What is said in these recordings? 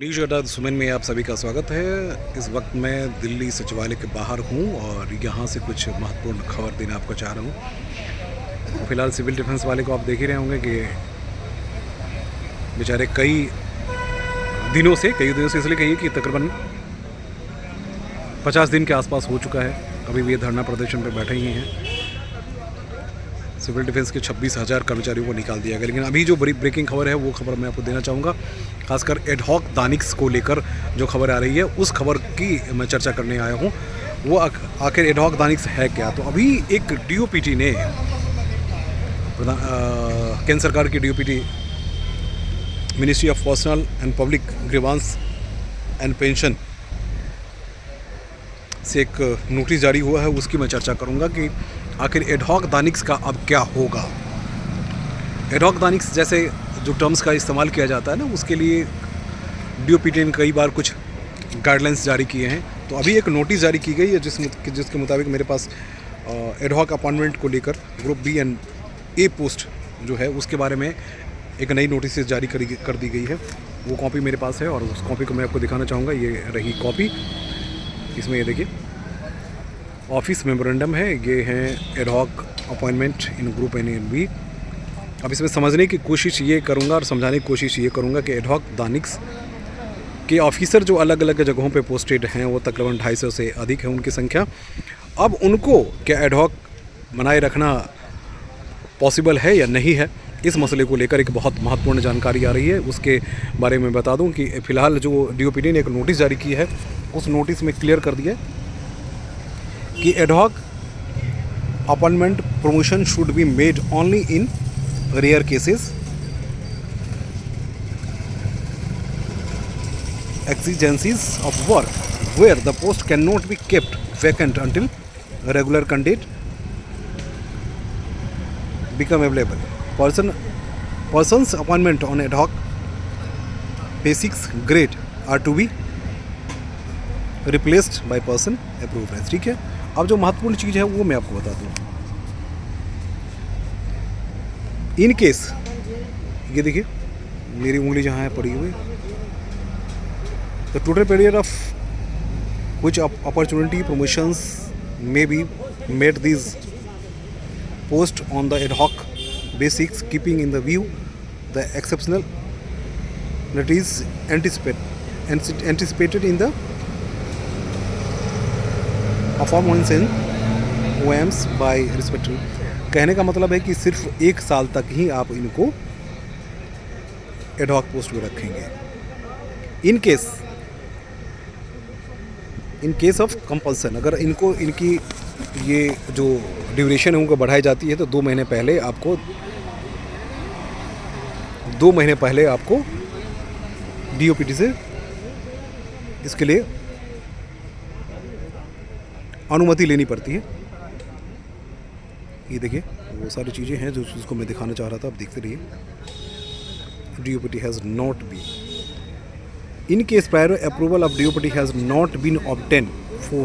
News अड्डा सुमन में आप सभी का स्वागत है। इस वक्त मैं दिल्ली सचिवालय के बाहर हूं और यहां से कुछ महत्वपूर्ण खबर देना आपको चाह रहा हूं। फिलहाल सिविल डिफेंस वाले को आप देख ही रहे होंगे कि बेचारे कई दिनों से इसलिए कहिए कि तकरीबन 50 दिन के आसपास हो चुका है, अभी भी ये धरना प्रदर्शन पर बैठे ही हैं। सिविल डिफेंस के 26,000 कर्मचारियों को निकाल दिया गया। लेकिन अभी जो ब्रेकिंग खबर है वो खबर मैं आपको देना चाहूँगा, खासकर एडहॉक दानिक्स को लेकर जो खबर आ रही है उस खबर की मैं चर्चा करने आया हूँ। वो आखिर एडहॉक दानिक्स है क्या। तो अभी एक डीओपीटी ने केंद्र सरकार की DOPT ministry of personal and public grievance and pension से एक नोटिस जारी हुआ है, उसकी मैं चर्चा करूंगा कि आखिर एडहॉक दानिक्स का अब क्या होगा। एडहॉक दानिक्स जैसे जो टर्म्स का इस्तेमाल किया जाता है ना, उसके लिए डीओपीटी ने कई बार कुछ गाइडलाइंस जारी किए हैं। तो अभी एक नोटिस जारी की गई है जिसके मुताबिक मेरे पास एडहॉक अपॉइंटमेंट को लेकर group B and A post जो है उसके बारे में एक नई नोटिस जारी कर दी गई है। वो कॉपी मेरे पास है और उस कॉपी को मैं आपको दिखाना चाहूँगा। ये रही कॉपी। इसमें ये देखिए ऑफिस मेमोरेंडम है, ये है ad hoc appointment in group N and B. अब इसमें समझने की कोशिश ये करूँगा और समझाने की कोशिश ये करूँगा कि एडहॉक दानिक्स के ऑफिसर जो अलग अलग जगहों पे पोस्टेड हैं वो तकरीबन 250 से अधिक है उनकी संख्या। अब उनको क्या एडहॉक बनाए रखना पॉसिबल है या नहीं है, इस मसले को लेकर एक बहुत महत्वपूर्ण जानकारी आ रही है। उसके बारे में बता दूं कि फ़िलहाल जो डीओपीटी ने एक नोटिस जारी की है, उस नोटिस में क्लियर कर दिया कि ad hoc appointment promotion should be made only in rare cases, exigencies of work where the post cannot be kept vacant until regular candidate become available. Persons appointment on ad hoc basics grade are to be replaced by person approved as। ठीक है, अब जो महत्वपूर्ण चीज़ है वो मैं आपको बता दूँ। इन केस ये देखिए मेरी उंगली जहाँ है पड़ी हुई, the total period of which opportunity promotions may be made these post on the ad hoc basics, keeping in the view the exceptionalities anticipated in the performance and OMs by respective। कहने का मतलब है कि सिर्फ 1 साल तक ही आप इनको एडहॉक पोस्ट में रखेंगे। इन केस ऑफ कंपल्सन, अगर इनकी ये जो ड्यूरेशन है उनको बढ़ाई जाती है तो 2 महीने पहले आपको डीओपीटी से इसके लिए अनुमति लेनी पड़ती है। ये देखिए वो सारी चीज़ें हैं जो उसको मैं दिखाना चाह रहा था, आप देखते रहिए। DOPT has not been in case prior approval of DOPT has not been obtained for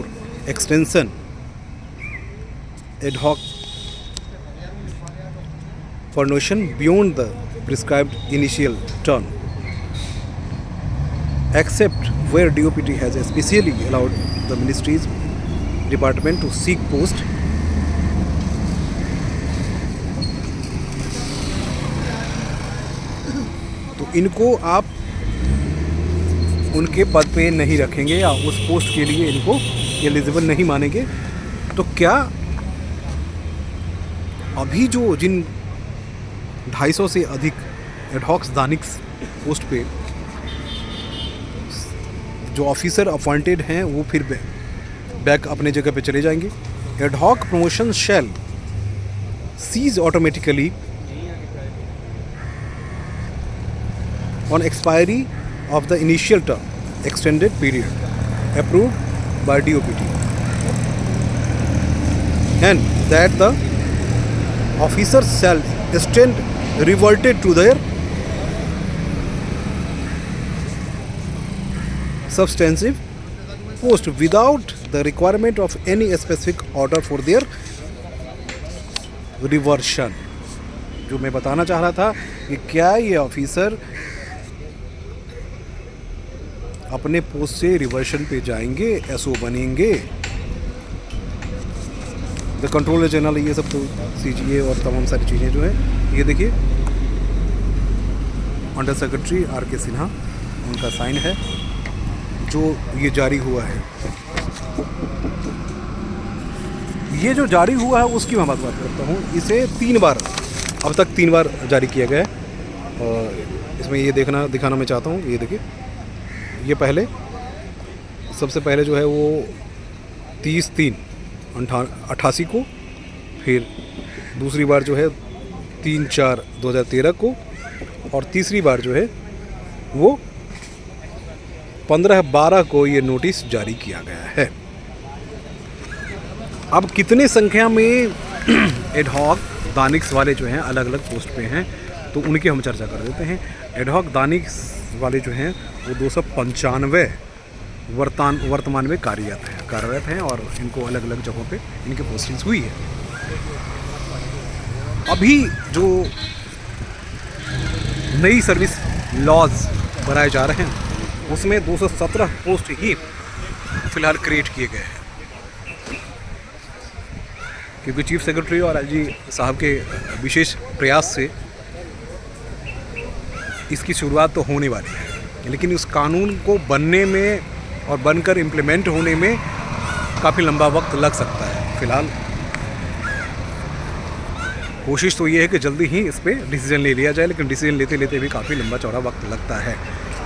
extension ad hoc promotion beyond the prescribed initial term, except where DOPT has especially allowed the ministry's department to seek post तो इनको आप उनके पद पे नहीं रखेंगे या उस पोस्ट के लिए इनको एलिजिबल नहीं मानेंगे। तो क्या अभी जिन 250 से अधिक एडहॉक दानिक्स पोस्ट पे जो ऑफिसर अपॉइंटेड हैं वो फिर बैक अपने जगह पे चले जाएंगे। Ad hoc promotion shall cease automatically on expiry of the initial term extended period approved by DOPT, and that the officers shall stand reverted to their substantive post without the requirement of any specific order for their reversion। जो मैं बताना चाह रहा था कि क्या ये officer अपने पोस्ट से रिवर्शन पे जाएंगे, एसओ बनेंगे। द कंट्रोलर जनरल ये सब तो सीजीए और तमाम सारी चीज़ें जो है, ये देखिए अंडर सेक्रेटरी आर के सिन्हा, उनका साइन है जो ये जारी हुआ है। ये जो जारी हुआ है उसकी मैं बात करता हूँ। इसे 3 बार, अब तक 3 बार जारी किया गया है। और इसमें ये दिखाना मैं चाहता हूँ। ये देखिए, ये पहले सबसे पहले जो है वो 30/3/88 को, फिर दूसरी बार जो है 3/4/2013 को, और तीसरी बार जो है वो 15/12 को ये नोटिस जारी किया गया है। अब कितने संख्या में एडहॉक दानिक्स वाले जो हैं अलग अलग पोस्ट पे हैं, तो उनकी हम चर्चा कर देते हैं। एडहॉक दानिक्स वाले जो हैं वो 295 वर्तमान में कार्यरत हैं और इनको अलग अलग जगहों पे इनकी पोस्टिंग्स हुई है। अभी जो नई सर्विस लॉज बनाए जा रहे हैं उसमें 217 पोस्ट ही फिलहाल क्रिएट किए गए हैं, क्योंकि चीफ सेक्रेटरी और आईजी साहब के विशेष प्रयास से इसकी शुरुआत तो होने वाली है, लेकिन उस कानून को बनने में और बनकर इम्प्लीमेंट होने में काफ़ी लंबा वक्त लग सकता है। फिलहाल कोशिश तो ये है कि जल्दी ही इस पर डिसीजन ले लिया जाए, लेकिन डिसीजन लेते लेते भी काफ़ी लंबा चौड़ा वक्त लगता है।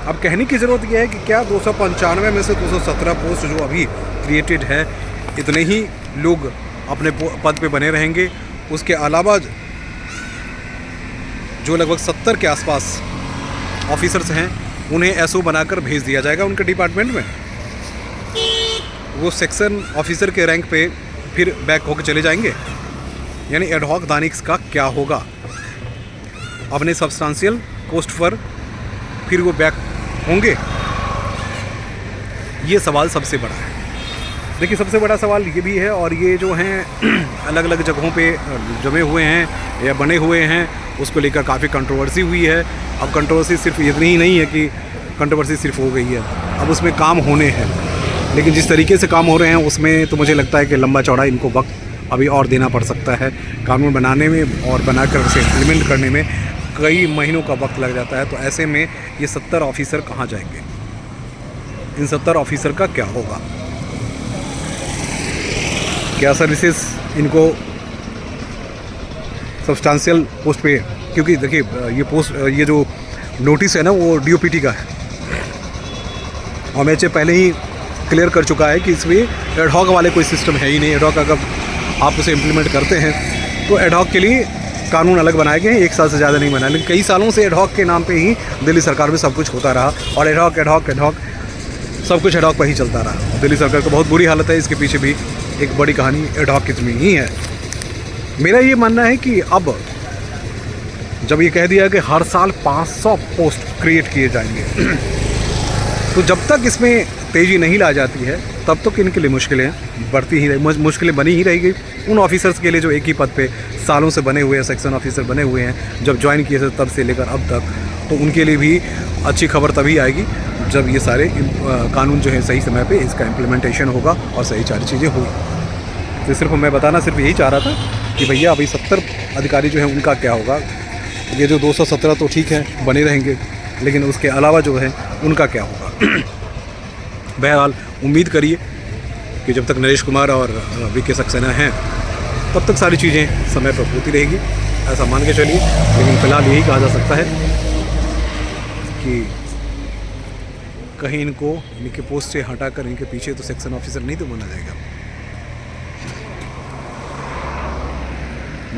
अब कहने की ज़रूरत यह है कि क्या 295 में से 217 पोस्ट जो अभी क्रिएटेड है, इतने ही लोग अपने पद पे बने रहेंगे? उसके अलावा जो लगभग 70 के आसपास ऑफिसर्स हैं उन्हें एसओ बनाकर भेज दिया जाएगा उनके डिपार्टमेंट में। वो सेक्शन ऑफिसर के रैंक पे फिर बैक होकर चले जाएंगे। यानी एडहॉक दानिक्स का क्या होगा? अपने सब्सटेंशियल पोस्ट पर फिर वो बैक होंगे? ये सवाल सबसे बड़ा है। देखिए, सबसे बड़ा सवाल ये भी है, और ये जो हैं अलग अलग जगहों पे जमे हुए हैं या बने हुए हैं, उसको लेकर काफ़ी कंट्रोवर्सी हुई है। अब कंट्रोवर्सी सिर्फ इतनी ही नहीं है कि कंट्रोवर्सी सिर्फ हो गई है, अब उसमें काम होने हैं। लेकिन जिस तरीके से काम हो रहे हैं उसमें तो मुझे लगता है कि लंबा चौड़ा इनको वक्त अभी और देना पड़ सकता है। कानून बनाने में और बनाकर उसे इम्प्लीमेंट करने में कई महीनों का वक्त लग जाता है। तो ऐसे में ये 70 ऑफिसर कहाँ जाएंगे? इन 70 ऑफिसर का क्या होगा? क्या सर्विसेज इनको सब्सटेंशियल पोस्ट पे, क्योंकि देखिए ये जो नोटिस है ना वो डीओपीटी का है, और मैं पहले ही क्लियर कर चुका है कि इसमें एडहॉक वाले कोई सिस्टम है ही नहीं। एडहॉक अगर आप उसे इम्प्लीमेंट करते हैं तो एडहॉक के लिए कानून अलग बनाए गए हैं, 1 साल से ज़्यादा नहीं बनाए, लेकिन कई सालों से एडहॉक के नाम पे ही दिल्ली सरकार में सब कुछ होता रहा, और एडहॉक सब कुछ एडहॉक पर ही चलता रहा। दिल्ली सरकार को बहुत बुरी हालत है, इसके पीछे भी एक बड़ी कहानी एडहॉक की ही है। मेरा ये मानना है कि अब जब ये कह दिया कि हर साल 500 पोस्ट क्रिएट किए जाएंगे, तो जब तक इसमें तेज़ी नहीं ला जाती है तब तक इनके लिए मुश्किलें बढ़ती ही मुश्किलें बनी ही रहेगी। उन ऑफिसर्स के लिए जो एक ही पद पे सालों से बने हुए हैं, सेक्शन ऑफिसर बने हुए हैं, जब ज्वाइन किए थे तब से लेकर अब तक, तो उनके लिए भी अच्छी खबर तभी आएगी जब ये सारे कानून जो है सही समय पे इसका इम्प्लीमेंटेशन होगा और सही सारी चीज़ें होगी। तो सिर्फ मैं बताना सिर्फ यही चाह रहा था कि भैया अभी 70 अधिकारी जो हैं उनका क्या होगा। ये जो 217 तो ठीक है बने रहेंगे, लेकिन उसके अलावा जो है उनका क्या होगा। बहरहाल उम्मीद करिए कि जब तक नरेश कुमार और वीके सक्सेना हैं तब तक सारी चीज़ें समय पर होती रहेगी, ऐसा मान के चलिए। लेकिन फ़िलहाल यही कहा जा सकता है कि कहीं इनको इनके पोस्ट से हटाकर इनके पीछे तो सेक्शन ऑफिसर नहीं तो बना जाएगा।